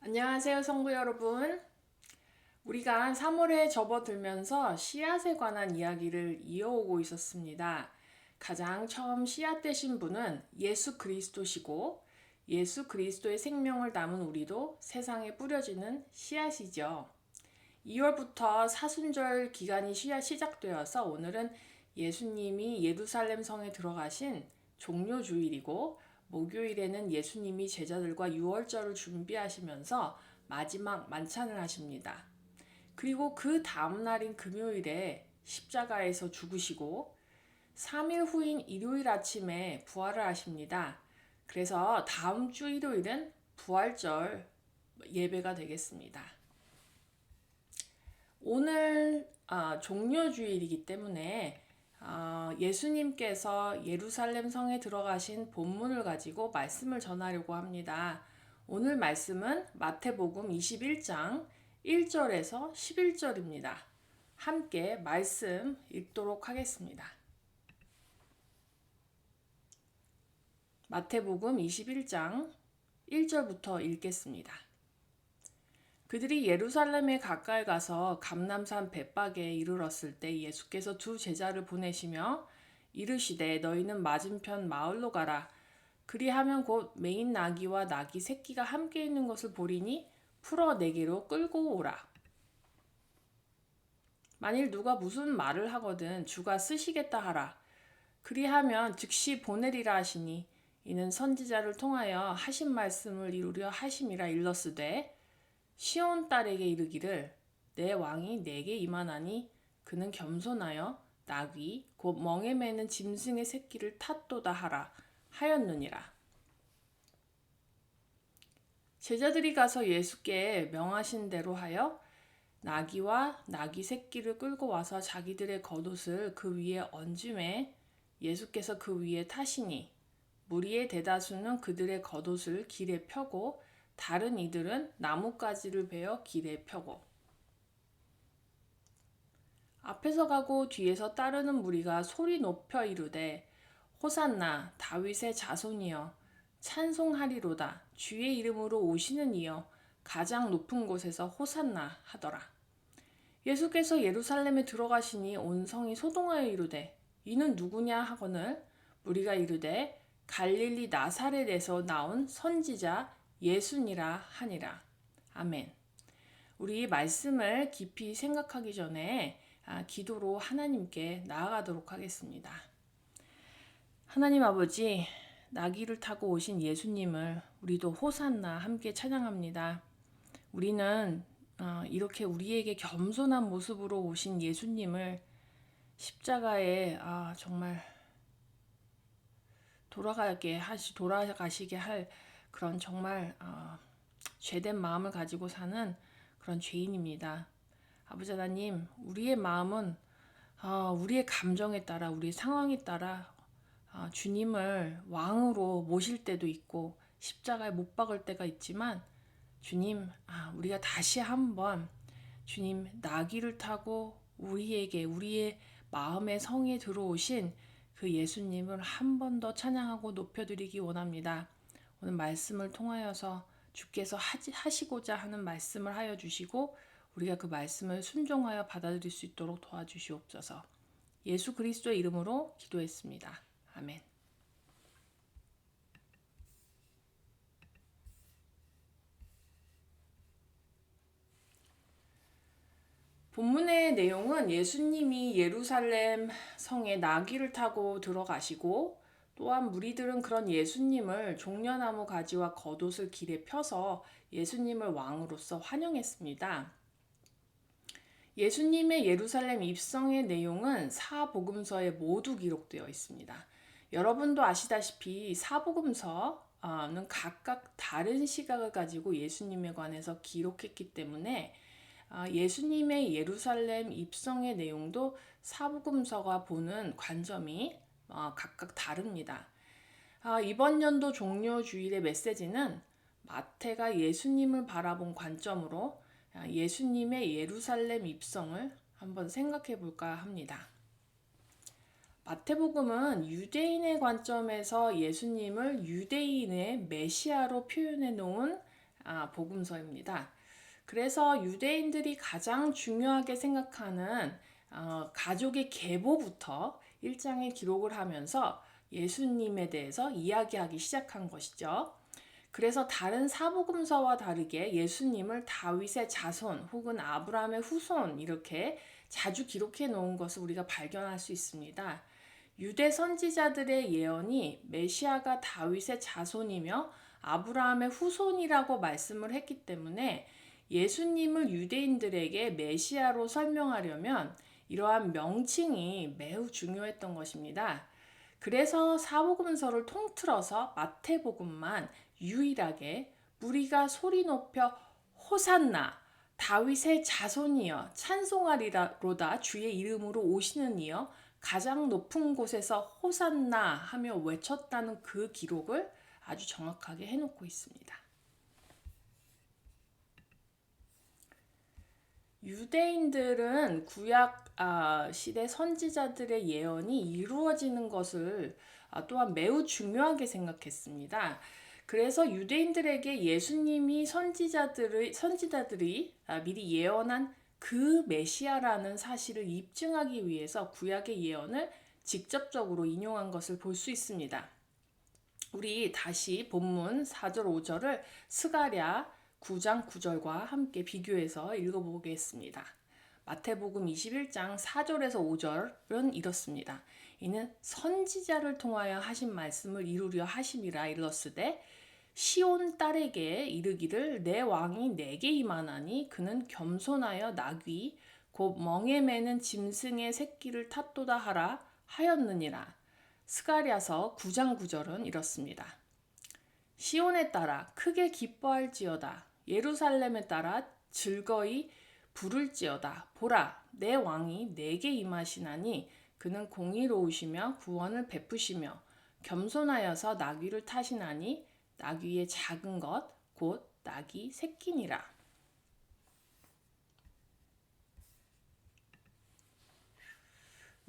안녕하세요, 성도 여러분. 우리가 3월에 접어들면서 씨앗에 관한 이야기를 이어오고 있었습니다. 가장 처음 씨앗 되신 분은 예수 그리스도시고 예수 그리스도의 생명을 담은 우리도 세상에 뿌려지는 씨앗이죠. 2월부터 사순절 기간이 시작되어서 오늘은 예수님이 예루살렘 성에 들어가신 종료주일이고 목요일에는 예수님이 제자들과 유월절을 준비하시면서 마지막 만찬을 하십니다. 그리고 그 다음 날인 금요일에 십자가에서 죽으시고 3일 후인 일요일 아침에 부활을 하십니다. 그래서 다음 주 일요일은 부활절 예배가 되겠습니다. 오늘 종료주일이기 때문에 예수님께서 예루살렘 성에 들어가신 본문을 가지고 말씀을 전하려고 합니다. 오늘 말씀은 마태복음 21장 1절에서 11절입니다. 함께 말씀 읽도록 하겠습니다. 마태복음 21장 1절부터 읽겠습니다. 그들이 예루살렘에 가까이 가서 감람산 벳박에 이르렀을 때 예수께서 두 제자를 보내시며 이르시되 너희는 맞은편 마을로 가라. 그리하면 곧 매인 나귀와 나귀 새끼가 함께 있는 것을 보리니 풀어 내게로 끌고 오라. 만일 누가 무슨 말을 하거든 주가 쓰시겠다 하라. 그리하면 즉시 보내리라 하시니 이는 선지자를 통하여 하신 말씀을 이루려 하심이라 일렀으되 시온 딸에게 이르기를 내 왕이 내게 임하나니 그는 겸손하여 나귀 곧 멍에 매는 짐승의 새끼를 탔도다 하라 하였느니라. 제자들이 가서 예수께 명하신 대로 하여 나귀와 나귀 새끼를 끌고 와서 자기들의 겉옷을 그 위에 얹음에 예수께서 그 위에 타시니 무리의 대다수는 그들의 겉옷을 길에 펴고 다른 이들은 나뭇가지를 베어 길에 펴고 앞에서 가고 뒤에서 따르는 무리가 소리 높여 이르되 호산나 다윗의 자손이여 찬송하리로다 주의 이름으로 오시는 이여 가장 높은 곳에서 호산나 하더라. 예수께서 예루살렘에 들어가시니 온 성이 소동하여 이르되 이는 누구냐 하거늘 무리가 이르되 갈릴리 나사렛에서 나온 선지자 예수니라 하니라. 아멘. 우리 말씀을 깊이 생각하기 전에 기도로 하나님께 나아가도록 하겠습니다. 하나님 아버지, 나귀를 타고 오신 예수님을 우리도 호산나 함께 찬양합니다. 우리는 이렇게 우리에게 겸손한 모습으로 오신 예수님을 십자가에 정말 돌아가시게 할 그런 정말 죄된 마음을 가지고 사는 그런 죄인입니다. 아버지 하나님, 우리의 마음은 우리의 감정에 따라 우리의 상황에 따라 주님을 왕으로 모실 때도 있고 십자가에 못 박을 때가 있지만 주님, 우리가 다시 한번 주님 나귀를 타고 우리의 마음의 성에 들어오신 그 예수님을 한 번 더 찬양하고 높여드리기 원합니다. 오늘 말씀을 통하여서 주께서 하시고자 하는 말씀을 하여 주시고 우리가 그 말씀을 순종하여 받아들일 수 있도록 도와주시옵소서. 예수 그리스도의 이름으로 기도했습니다. 아멘. 본문의 내용은 예수님이 예루살렘 성에 나귀를 타고 들어가시고 또한 무리들은 그런 예수님을 종려나무 가지와 겉옷을 길에 펴서 예수님을 왕으로서 환영했습니다. 예수님의 예루살렘 입성의 내용은 사복음서에 모두 기록되어 있습니다. 여러분도 아시다시피 사복음서는 각각 다른 시각을 가지고 예수님에 관해서 기록했기 때문에 예수님의 예루살렘 입성의 내용도 사복음서가 보는 관점이 각각 다릅니다. 이번 연도 종료주일의 메시지는 마태가 예수님을 바라본 관점으로 예수님의 예루살렘 입성을 한번 생각해 볼까 합니다. 마태복음은 유대인의 관점에서 예수님을 유대인의 메시아로 표현해 놓은 복음서입니다. 그래서 유대인들이 가장 중요하게 생각하는 가족의 계보부터 1장에 기록을 하면서 예수님에 대해서 이야기하기 시작한 것이죠. 그래서 다른 사복음서와 다르게 예수님을 다윗의 자손 혹은 아브라함의 후손 이렇게 자주 기록해 놓은 것을 우리가 발견할 수 있습니다. 유대 선지자들의 예언이 메시아가 다윗의 자손이며 아브라함의 후손이라고 말씀을 했기 때문에 예수님을 유대인들에게 메시아로 설명하려면 이러한 명칭이 매우 중요했던 것입니다. 그래서 사복음서를 통틀어서 마태복음만 유일하게 무리가 소리 높여 호산나 다윗의 자손이여 찬송하리로다 주의 이름으로 오시는 이여 가장 높은 곳에서 호산나 하며 외쳤다는 그 기록을 아주 정확하게 해놓고 있습니다. 유대인들은 구약 시대 선지자들의 예언이 이루어지는 것을 또한 매우 중요하게 생각했습니다. 그래서 유대인들에게 예수님이 선지자들이 미리 예언한 그 메시아라는 사실을 입증하기 위해서 구약의 예언을 직접적으로 인용한 것을 볼 수 있습니다. 우리 다시 본문 4절 5절을 스가랴 9장 9절과 함께 비교해서 읽어보겠습니다. 마태복음 21장 4절에서 5절은 이렇습니다. 이는 선지자를 통하여 하신 말씀을 이루려 하심이라 일렀으되 시온 딸에게 이르기를 내 왕이 내게 임하나니 그는 겸손하여 나귀 곧 멍에 매는 짐승의 새끼를 탔도다 하라 하였느니라. 스가랴서 9장 9절은 이렇습니다. 시온에 따라 크게 기뻐할지어다. 예루살렘에 따라 즐거이 부를지어다. 보라, 내 왕이 내게 임하시나니 그는 공의로우시며 구원을 베푸시며 겸손하여서 나귀를 타시나니 나귀의 작은 것 곧 나귀 새끼니라.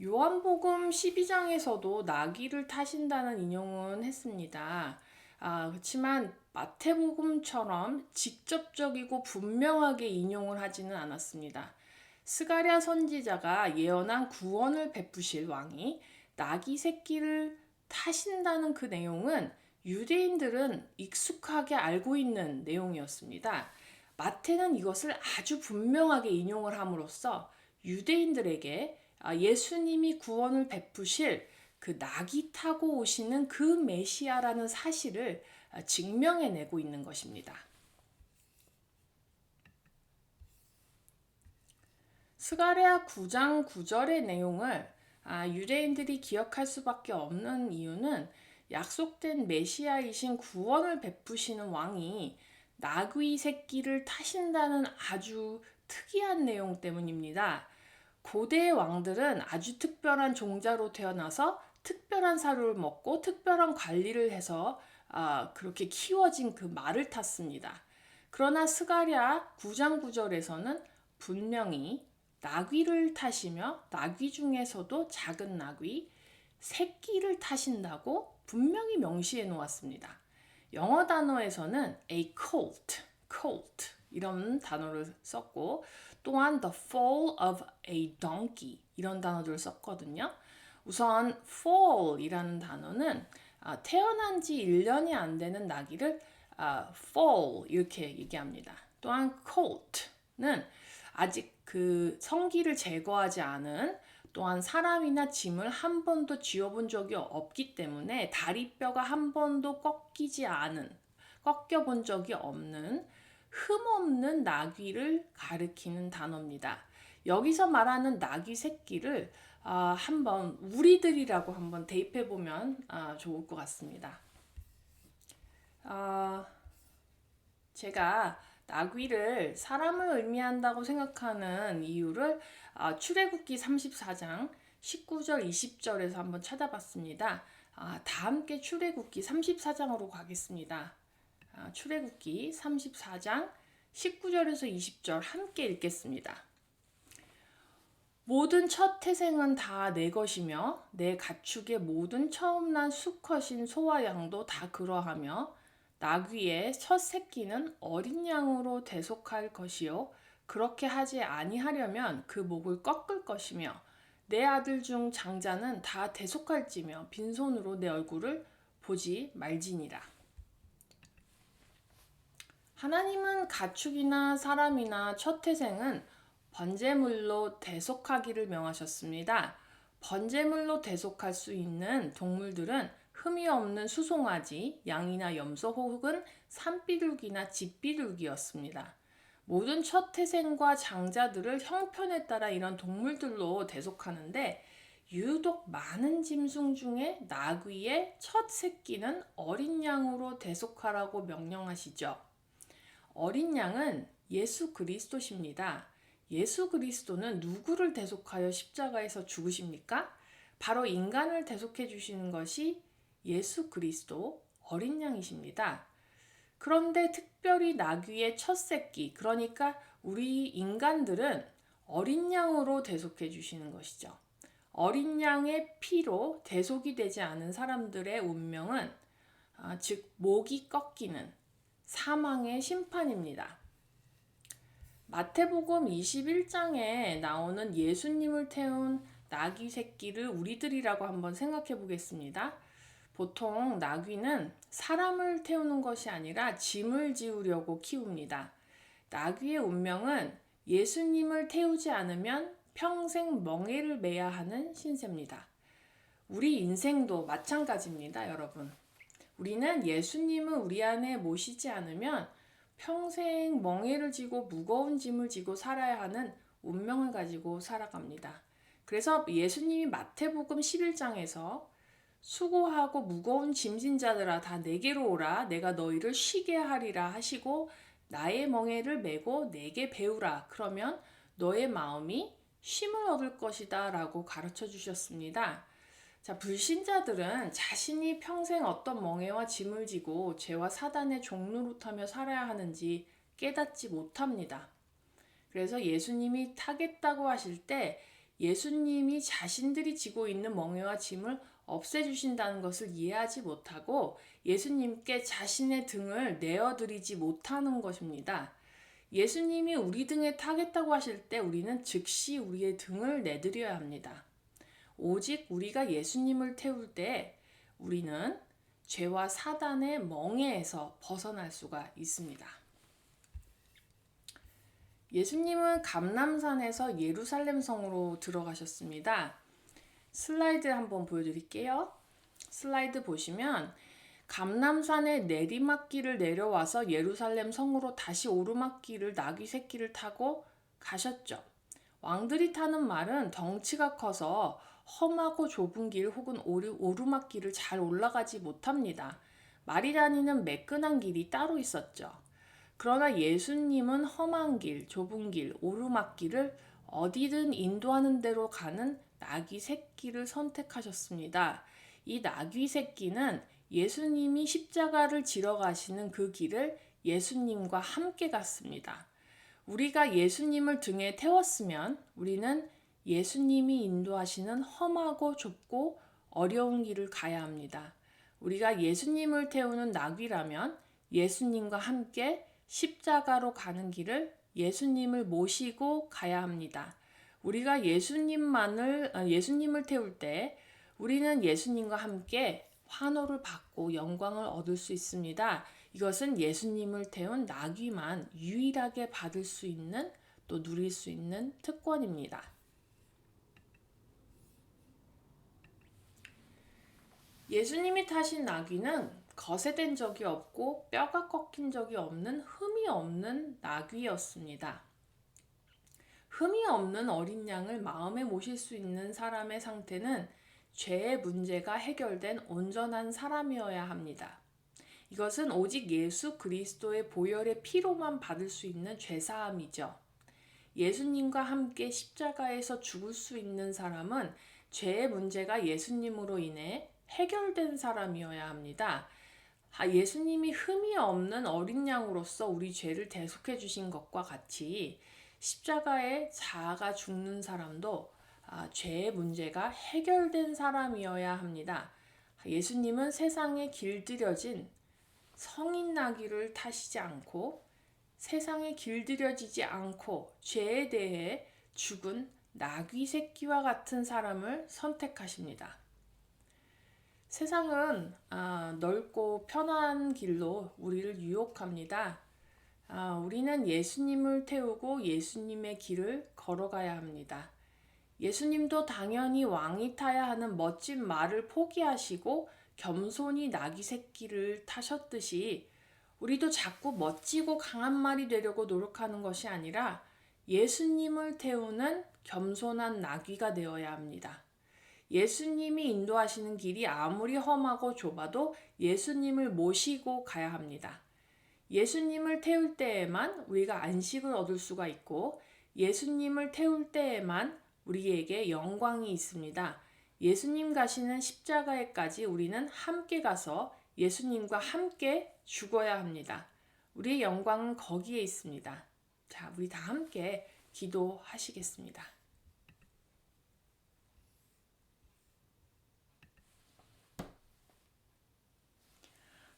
요한복음 12장에서도 나귀를 타신다는 인용은 했습니다. 그렇지만 마태복음처럼 직접적이고 분명하게 인용을 하지는 않았습니다. 스가랴 선지자가 예언한 구원을 베푸실 왕이 나귀 새끼를 타신다는 그 내용은 유대인들은 익숙하게 알고 있는 내용이었습니다. 마태는 이것을 아주 분명하게 인용을 함으로써 유대인들에게 예수님이 구원을 베푸실 그 나귀 타고 오시는 그 메시아라는 사실을 증명해내고 있는 것입니다. 스가랴 9장 9절의 내용을 유대인들이 기억할 수밖에 없는 이유는 약속된 메시아이신 구원을 베푸시는 왕이 나귀 새끼를 타신다는 아주 특이한 내용 때문입니다. 고대의 왕들은 아주 특별한 종자로 태어나서 특별한 사료를 먹고 특별한 관리를 해서 그렇게 키워진 그 말을 탔습니다. 그러나 스가랴 9장 9절에서는 분명히 나귀를 타시며 나귀 중에서도 작은 나귀, 새끼를 타신다고 분명히 명시해 놓았습니다. 영어 단어에서는 a colt 이런 단어를 썼고 또한 the foal of a donkey 이런 단어들을 썼거든요. 우선 foal이라는 단어는 태어난 지 1년이 안 되는 나귀를 foal 이렇게 얘기합니다. 또한 colt는 아직 그 성기를 제거하지 않은 또한 사람이나 짐을 한 번도 쥐어본 적이 없기 때문에 다리뼈가 한 번도 꺾여본 적이 없는 흠없는 나귀를 가리키는 단어입니다. 여기서 말하는 나귀 새끼를 한번 우리들이라고 한번 대입해 보면 좋을 것 같습니다. 제가 나귀를 사람을 의미한다고 생각하는 이유를 출애굽기 34장 19절 20절에서 한번 찾아봤습니다. 다 함께 출애굽기 34장으로 가겠습니다. 출애굽기 34장 19절에서 20절 함께 읽겠습니다. 모든 첫 태생은 다 내 것이며 내 가축의 모든 처음 난 수컷인 소와 양도 다 그러하며 나귀의 첫 새끼는 어린 양으로 대속할 것이요 그렇게 하지 아니하려면 그 목을 꺾을 것이며 내 아들 중 장자는 다 대속할지며 빈손으로 내 얼굴을 보지 말지니라. 하나님은 가축이나 사람이나 첫 태생은 번제물로 대속하기를 명하셨습니다. 번제물로 대속할 수 있는 동물들은 흠이 없는 수송아지, 양이나 염소 혹은 산비둘기나 집비둘기였습니다. 모든 첫 태생과 장자들을 형편에 따라 이런 동물들로 대속하는데 유독 많은 짐승 중에 나귀의 첫 새끼는 어린 양으로 대속하라고 명령하시죠. 어린 양은 예수 그리스도십니다. 예수 그리스도는 누구를 대속하여 십자가에서 죽으십니까? 바로 인간을 대속해 주시는 것이 예수 그리스도 어린 양이십니다. 그런데 특별히 나귀의 첫 새끼, 그러니까 우리 인간들은 어린 양으로 대속해 주시는 것이죠. 어린 양의 피로 대속이 되지 않은 사람들의 운명은 즉 목이 꺾이는 사망의 심판입니다. 마태복음 21장에 나오는 예수님을 태운 나귀 새끼를 우리들이라고 한번 생각해 보겠습니다. 보통 나귀는 사람을 태우는 것이 아니라 짐을 지우려고 키웁니다. 나귀의 운명은 예수님을 태우지 않으면 평생 멍에를 매야 하는 신세입니다. 우리 인생도 마찬가지입니다, 여러분. 우리는 예수님을 우리 안에 모시지 않으면 평생 멍에를 지고 무거운 짐을 지고 살아야 하는 운명을 가지고 살아갑니다. 그래서 예수님이 마태복음 11장에서 수고하고 무거운 짐진 자들아 다 내게로 오라 내가 너희를 쉬게 하리라 하시고 나의 멍에를 메고 내게 배우라 그러면 너의 마음이 쉼을 얻을 것이다 라고 가르쳐 주셨습니다. 자, 불신자들은 자신이 평생 어떤 멍에와 짐을 지고 죄와 사단의 종노릇하며 살아야 하는지 깨닫지 못합니다. 그래서 예수님이 타겠다고 하실 때 예수님이 자신들이 지고 있는 멍에와 짐을 없애주신다는 것을 이해하지 못하고 예수님께 자신의 등을 내어드리지 못하는 것입니다. 예수님이 우리 등에 타겠다고 하실 때 우리는 즉시 우리의 등을 내드려야 합니다. 오직 우리가 예수님을 태울 때 우리는 죄와 사단의 멍에에서 벗어날 수가 있습니다. 예수님은 감람산에서 예루살렘 성으로 들어가셨습니다. 슬라이드 한번 보여드릴게요. 슬라이드 보시면 감람산의 내리막길을 내려와서 예루살렘 성으로 다시 오르막길을 나귀 새끼를 타고 가셨죠. 왕들이 타는 말은 덩치가 커서 험하고 좁은 길 혹은 오르막길을 잘 올라가지 못합니다. 말이 다니는 매끈한 길이 따로 있었죠. 그러나 예수님은 험한 길, 좁은 길, 오르막길을 어디든 인도하는 대로 가는 나귀 새끼를 선택하셨습니다. 이 나귀 새끼는 예수님이 십자가를 지러 가시는 그 길을 예수님과 함께 갔습니다. 우리가 예수님을 등에 태웠으면 우리는 예수님이 인도하시는 험하고 좁고 어려운 길을 가야 합니다. 우리가 예수님을 태우는 나귀라면 예수님과 함께 십자가로 가는 길을 예수님을 모시고 가야 합니다. 우리가 예수님을 태울 때 우리는 예수님과 함께 환호를 받고 영광을 얻을 수 있습니다. 이것은 예수님을 태운 나귀만 유일하게 받을 수 있는 또 누릴 수 있는 특권입니다. 예수님이 타신 나귀는 거세된 적이 없고 뼈가 꺾인 적이 없는 흠이 없는 나귀였습니다. 흠이 없는 어린 양을 마음에 모실 수 있는 사람의 상태는 죄의 문제가 해결된 온전한 사람이어야 합니다. 이것은 오직 예수 그리스도의 보혈의 피로만 받을 수 있는 죄사함이죠. 예수님과 함께 십자가에서 죽을 수 있는 사람은 죄의 문제가 예수님으로 인해 해결된 사람이어야 합니다. 예수님이 흠이 없는 어린 양으로서 우리 죄를 대속해 주신 것과 같이 십자가에 자아가 죽는 사람도 죄의 문제가 해결된 사람이어야 합니다. 예수님은 세상에 길들여진 성인 나귀를 타시지 않고 세상에 길들여지지 않고 죄에 대해 죽은 나귀 새끼와 같은 사람을 선택하십니다. 세상은 넓고 편한 길로 우리를 유혹합니다. 우리는 예수님을 태우고 예수님의 길을 걸어가야 합니다. 예수님도 당연히 왕이 타야 하는 멋진 말을 포기하시고 겸손히 나귀 새끼를 타셨듯이 우리도 자꾸 멋지고 강한 말이 되려고 노력하는 것이 아니라 예수님을 태우는 겸손한 나귀가 되어야 합니다. 예수님이 인도하시는 길이 아무리 험하고 좁아도 예수님을 모시고 가야 합니다. 예수님을 태울 때에만 우리가 안식을 얻을 수가 있고 예수님을 태울 때에만 우리에게 영광이 있습니다. 예수님 가시는 십자가에까지 우리는 함께 가서 예수님과 함께 죽어야 합니다. 우리의 영광은 거기에 있습니다. 자, 우리 다 함께 기도하시겠습니다.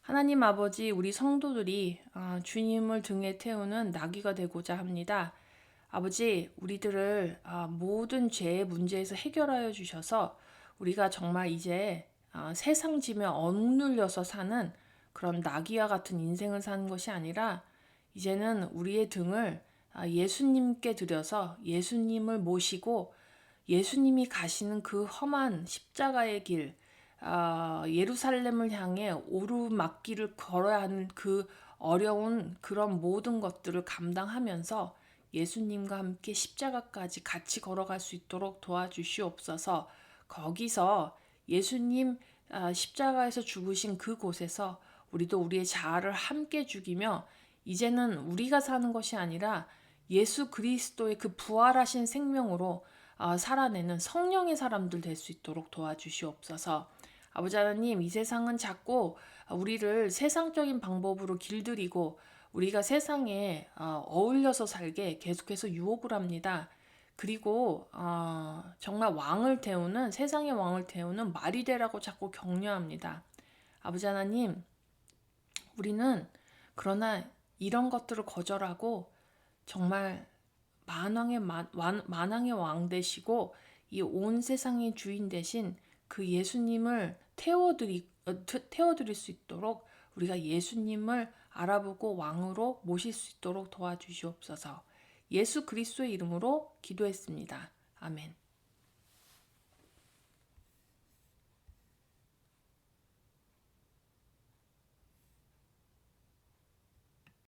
하나님 아버지, 우리 성도들이 주님을 등에 태우는 나귀가 되고자 합니다. 아버지, 우리들을 모든 죄의 문제에서 해결하여 주셔서 우리가 정말 이제 세상 짐에 억눌려서 사는 그런 나귀와 같은 인생을 사는 것이 아니라 이제는 우리의 등을 예수님께 드려서 예수님을 모시고 예수님이 가시는 그 험한 십자가의 길, 예루살렘을 향해 오르막길을 걸어야 하는 그 어려운 그런 모든 것들을 감당하면서 예수님과 함께 십자가까지 같이 걸어갈 수 있도록 도와주시옵소서. 거기서 예수님 십자가에서 죽으신 그곳에서 우리도 우리의 자아를 함께 죽이며 이제는 우리가 사는 것이 아니라 예수 그리스도의 그 부활하신 생명으로 살아내는 성령의 사람들 될 수 있도록 도와주시옵소서. 아버지 하나님, 이 세상은 자꾸 우리를 세상적인 방법으로 길들이고 우리가 세상에 어울려서 살게 계속해서 유혹을 합니다. 그리고 정말 세상의 왕을 태우는 말이 되라고 자꾸 격려합니다. 아버지 하나님, 우리는 그러나 이런 것들을 거절하고 정말 만왕의 왕 되시고 이 온 세상의 주인 되신 그 예수님을 태워드릴 수 있도록 우리가 예수님을 알아보고 왕으로 모실 수 있도록 도와주시옵소서. 예수 그리스도의 이름으로 기도했습니다. 아멘.